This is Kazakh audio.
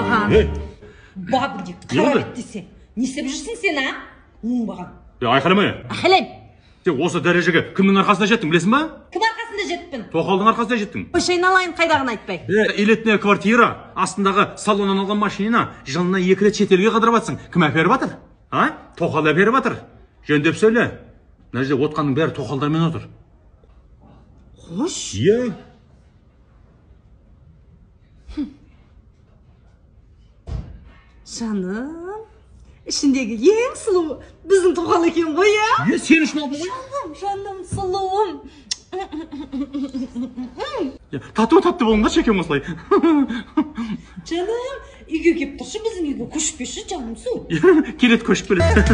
Оңбаған. Бабы деп қара біттесе. Не істеп жүрсің сен, а? Оңбаған. Айқайлама. Айқайлайм. Сен осы дәрежеге кімнің арқасында жеттің, білесің ба? Кім арқасында жеттің? Тоқалдың арқасында жеттің. Қойшайын алайын, қайдағын айтпай. Элитная квартира, астындағы салоннан алған машина жылына 2 рет шетелге қыдырып атсың. Кім әперіп атыр? А? Тоқал әперіп атыр. Жөндеп сөйле. Мына жерде отқанның бәрі тоқалдармен отыр. Қош? Иә. Жаным, ішіндегі ең сұлу біздің тоқал екен ғой, иә? Сен үшін алдым ғой? Жаным, сұлуым. Тату-татты болыңға шекем осылай. Жаным, үйге кеп тұршы, біздің үйге көшіп келші, жаным су. Келет көшіп келет.